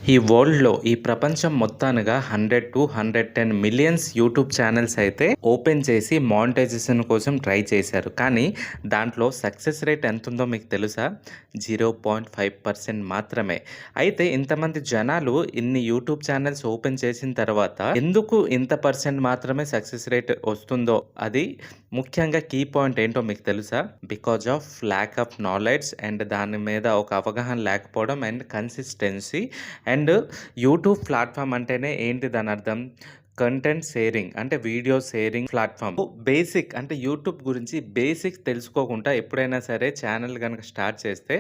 ఈ వరల్డ్‌లో ఈ ప్రపంచం మొత్తానిగా 100-110 మిలియన్స్ యూట్యూబ్ ఛానెల్స్ అయితే ఓపెన్ చేసి మానిటైజేషన్ కోసం ట్రై చేశారు. కానీ దాంట్లో సక్సెస్ రేట్ ఎంతుందో మీకు తెలుసా? 0.5% మాత్రమే. అయితే ఇంతమంది జనాలు ఇన్ని యూట్యూబ్ ఛానెల్స్ ఓపెన్ చేసిన తర్వాత ఎందుకు ఇంత పర్సెంట్ మాత్రమే సక్సెస్ రేట్ వస్తుందో అది ముఖ్యంగా కీ పాయింట్ ఏంటో మీకు తెలుసా? Because of lack of knowledge and దాని మీద ఒక అవగాహన లేకపోవడం and consistency and YouTube platform అంటేనే ఏంటి దానర్థం? కంటెంట్ షేరింగ్ అంటే వీడియో షేరింగ్ ప్లాట్‌ఫామ్. బేసిక్ అంటే యూట్యూబ్ గురించి బేసిక్స్ తెలుసుకోకుండా ఎప్పుడైనా సరే ఛానెల్ గనక స్టార్ట్ చేస్తే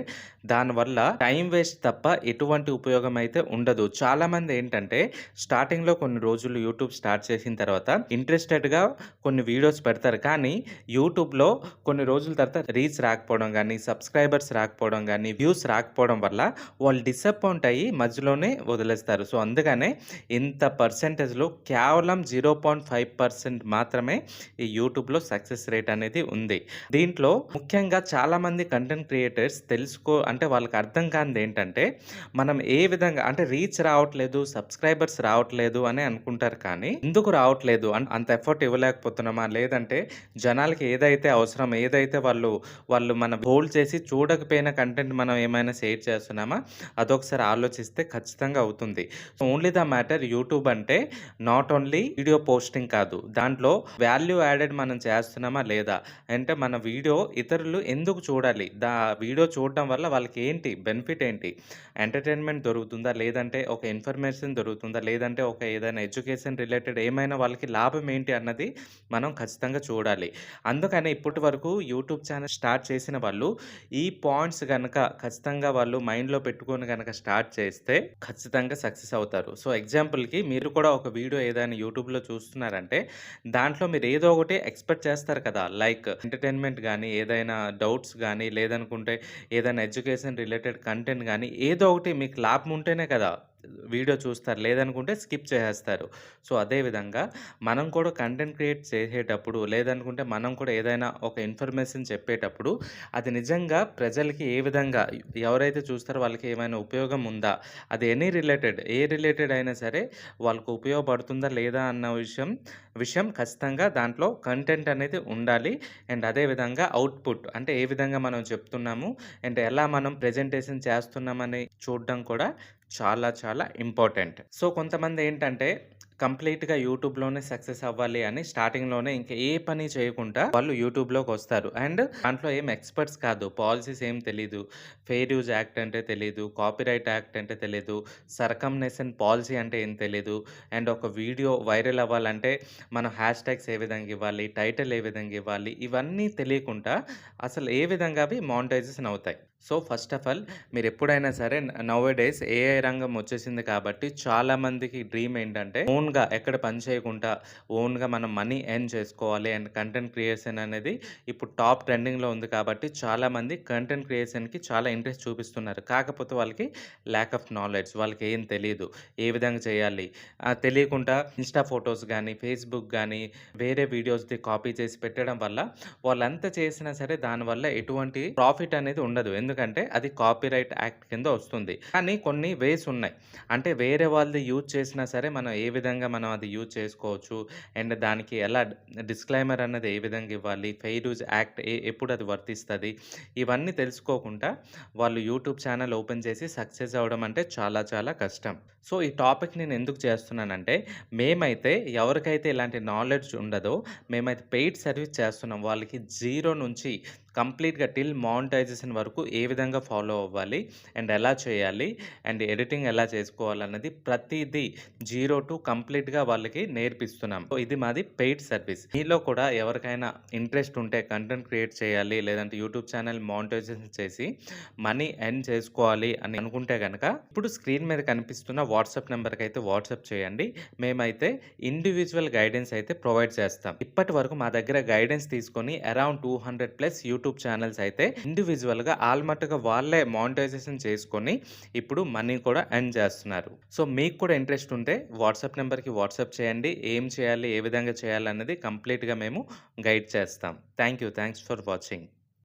దానివల్ల టైం వేస్ట్ తప్ప ఎటువంటి ఉపయోగం అయితే ఉండదు. చాలామంది ఏంటంటే స్టార్టింగ్‌లో కొన్ని రోజులు యూట్యూబ్ స్టార్ట్ చేసిన తర్వాత ఇంట్రెస్టెడ్‌గా కొన్ని వీడియోస్ పెడతారు. కానీ యూట్యూబ్‌లో కొన్ని రోజుల తర్వాత రీచ్ రాకపోవడం గానీ, సబ్స్క్రైబర్స్ రాకపోవడం గానీ, వ్యూస్ రాకపోవడం వల్ల వాళ్ళు డిసప్పాయింట్ అయ్యి మధ్యలోనే వదిలేస్తారు. సో, అందుకనే ఇంత పర్సెంటేజ్‌లో కేవలం 0.5% మాత్రమే ఈ యూట్యూబ్‌లో సక్సెస్ రేట్ అనేది ఉంది. దీంట్లో ముఖ్యంగా చాలామంది కంటెంట్ క్రియేటర్స్ అంటే వాళ్ళకి అర్థం కానిదేంటంటే, మనం ఏ విధంగా అంటే రీచ్ రావట్లేదు, సబ్స్క్రైబర్స్ రావట్లేదు అని అనుకుంటారు. కానీ ఎందుకు రావట్లేదు? అంత ఎఫర్ట్ ఇవ్వలేకపోతున్నామా? లేదంటే జనాలకి ఏదైతే అవసరం, ఏదైతే వాళ్ళు మన హోల్డ్ చేసి చూడకపోయిన కంటెంట్ మనం ఏమైనా షేర్ చేస్తున్నామా? అదొకసారి ఆలోచిస్తే ఖచ్చితంగా అవుతుంది. ఓన్లీ ద మ్యాటర్ యూట్యూబ్ అంటే నాట్ ఓన్లీ వీడియో పోస్టింగ్ కాదు. దాంట్లో వాల్యూ యాడెడ్ మనం చేస్తున్నామా లేదా? అంటే మన వీడియో ఇతరులు ఎందుకు చూడాలి? వీడియో చూడడం వల్ల వాళ్ళకి ఏంటి బెనిఫిట్ ఏంటి? ఎంటర్‌టైన్‌మెంట్ దొరుకుతుందా? లేదంటే ఒక ఇన్ఫర్మేషన్ దొరుకుతుందా? లేదంటే ఒక ఏదైనా ఎడ్యుకేషన్ రిలేటెడ్ ఏమైనా వాళ్ళకి లాభం ఏంటి అన్నది మనం ఖచ్చితంగా చూడాలి. అందుకనే ఇప్పటి వరకు యూట్యూబ్ ఛానెల్ స్టార్ట్ చేసిన వాళ్ళు ఈ పాయింట్స్ గనక ఖచ్చితంగా వాళ్ళు మైండ్‌లో పెట్టుకొని గనక స్టార్ట్ చేస్తే ఖచ్చితంగా సక్సెస్ అవుతారు. సో, ఎగ్జాంపుల్‌కి మీరు కూడా ఒక వీడియో ఏదైనా యూట్యూబ్‌లో చూస్తున్నారంటే దాంట్లో మీరు ఏదో ఒకటి ఎక్స్‌పెక్ట్ చేస్తారు కదా! లైక్ ఎంటర్‌టైన్‌మెంట్ గానీ, ఏదైనా డౌట్స్ గానీ, లేదనుకుంటే ఏదైనా ఎడ్యుకేషన్ రిలేటెడ్ కంటెంట్ గానీ, ఏదో ఒకటి మీకు లాభం ఉంటేనే కదా వీడియో చూస్తారు. లేదనుకుంటే స్కిప్ చేసేస్తారు. సో, అదే విధంగా మనం కూడా కంటెంట్ క్రియేట్ చేసేటప్పుడు, లేదనుకుంటే మనం కూడా ఏదైనా ఒక ఇన్ఫర్మేషన్ చెప్పేటప్పుడు అది నిజంగా ప్రజలకి ఏ విధంగా ఎవరైతే చూస్తారో వాళ్ళకి ఏమైనా ఉపయోగం ఉందా? అది ఏ రిలేటెడ్ అయినా సరే వాళ్ళకు ఉపయోగపడుతుందా లేదా అన్న విషయం ఖచ్చితంగా దాంట్లో కంటెంట్ అనేది ఉండాలి. అండ్ అదే విధంగా అవుట్‌పుట్ అంటే ఏ విధంగా మనం చెప్తున్నాము అండ్ ఎలా మనం ప్రెజెంటేషన్ చేస్తున్నామని చూడడం కూడా చాలా చాలా ఇంపార్టెంట్. సో, కొంతమందేంటంటే కంప్లీట్‌గా యూట్యూబ్‌లోనే సక్సెస్ అవ్వాలి అని స్టార్టింగ్‌లోనే ఇంక ఏ పని చేయకుండా వాళ్ళు యూట్యూబ్‌లోకొస్తారు. అండ్ దాంట్లో ఏం ఎక్స్‌పర్ట్స్ కాదు. పాలిసీస్ ఏం తెలీదు. ఫెయిర్ యూజ్ యాక్ట్ అంటే తెలీదు. కాపీరైట్ యాక్ట్ అంటే తెలీదు. సర్కమ్నేషన్ పాలిసీ అంటే ఏం తెలీదు. అండ్ ఒక వీడియో వైరల్ అవ్వాలంటే మనం హ్యాష్ ట్యాగ్స్ ఏ విధంగా ఇవ్వాలి, టైటిల్ ఏ విధంగా ఇవ్వాలి, ఇవన్నీ తెలియకుండా అసలు ఏ విధంగా అవి మానిటైజేషన్ అవుతాయి. సో, ఫస్ట్ ఆఫ్ ఆల్ మీరెప్పుడైనా సరే నౌ ఎ డేస్ ఏఐ రంగం వచ్చేసింది కాబట్టి చాలామందికి డ్రీమ్ ఏంటంటే ఓన్‌గా ఎక్కడ పని చేయకుండా ఓన్‌గా మనం మనీ ఎర్న్ చేసుకోవాలి అండ్ కంటెంట్ క్రియేషన్ అనేది ఇప్పుడు టాప్ ట్రెండింగ్‌లో ఉంది కాబట్టి చాలామంది కంటెంట్ క్రియేషన్‌కి చాలా ఇంట్రెస్ట్ చూపిస్తున్నారు. కాకపోతే వాళ్ళకి ల్యాక్ ఆఫ్ నాలెడ్జ్. వాళ్ళకి ఏం తెలీదు. ఏ విధంగా చేయాలి? తెలియకుండా ఇన్‌స్టా ఫోటోస్ గానీ, ఫేస్‌బుక్ గానీ వేరే వీడియోస్‌ది కాపీ చేసి పెట్టడం వల్ల వాళ్ళెంత చేసినా సరే దానివల్ల ఎటువంటి ప్రాఫిట్ అనేది ఉండదు. ఎందుకంటే అది కాపీరైట్ యాక్ట్ కింద వస్తుంది. కానీ కొన్ని వేస్ ఉన్నాయి. అంటే వేరే వాళ్ళది యూజ్ చేసినా సరే మనం ఏ విధంగా మనం అది యూజ్ చేసుకోవచ్చు. అండ్ దానికి ఎలా డిస్క్లైమర్ అన్నది ఏ విధంగా ఇవ్వాలి. ఫెయిర్ యూజ్ యాక్ట్ ఎప్పుడు అది వర్తిస్తది. ఇవన్నీ తెలుసుకోకుండా వాళ్ళు యూట్యూబ్ ఛానెల్ ఓపెన్ చేసి సక్సెస్ అవ్వడం అంటే చాలా చాలా కష్టం. సో, ఈ టాపిక్ నేను ఎందుకు చేస్తున్నానంటే మేమైతే ఎవరికైతే ఇలాంటి నాలెడ్జ్ ఉండదో మేమైతే పెయిడ్ సర్వీస్ చేస్తున్నాం. వాళ్ళకి జీరో నుంచి కంప్లీట్‌గా టిల్ మానిటైజేషన్ వరకు ఏ విధంగా ఫాలో అవ్వాలి అండ్ ఎలా చేయాలి అండ్ ఎడిటింగ్ ఎలా చేసుకోవాలన్నది ప్రతీదీ జీరో టు కంప్లీట్‌గా వాళ్ళకి నేర్పిస్తున్నాం. సో, ఇది మాది పెయిడ్ సర్వీస్. మీలో కూడా ఎవరికైనా ఇంట్రెస్ట్ ఉంటే కంటెంట్ క్రియేట్ చేయాలి లేదంటే యూట్యూబ్ ఛానల్ మానిటైజేషన్ చేసి మనీ ఎర్న్ చేసుకోవాలి అని అనుకుంటే గనక ఇప్పుడు స్క్రీన్ మీద కనిపిస్తున్న వాట్సాప్ నంబర్‌కైతే వాట్సాప్ చేయండి. మేమైతే ఇండివిడ్యువల్ గైడెన్స్ అయితే ప్రొవైడ్ చేస్తాం. ఇప్పటి వరకు మా దగ్గర గైడెన్స్ తీసుకొని అరౌండ్ 200+ యూట్యూబ్ ఛానెల్స్ అయితే ఇండివిడ్యువల్‌గా ఆల్మట్టుగా వాళ్ళే మానిటైజేషన్ చేసుకొని ఇప్పుడు మనీ కూడా ఎర్న్ చేస్తున్నారు. సో, మీకు కూడా ఇంట్రెస్ట్ ఉంటే వాట్సాప్ నంబర్‌కి వాట్సాప్ చేయండి. ఏం చేయాలి? ఏ విధంగా చేయాలన్నది కంప్లీట్‌గా మేము గైడ్ చేస్తాం. Thanks for watching.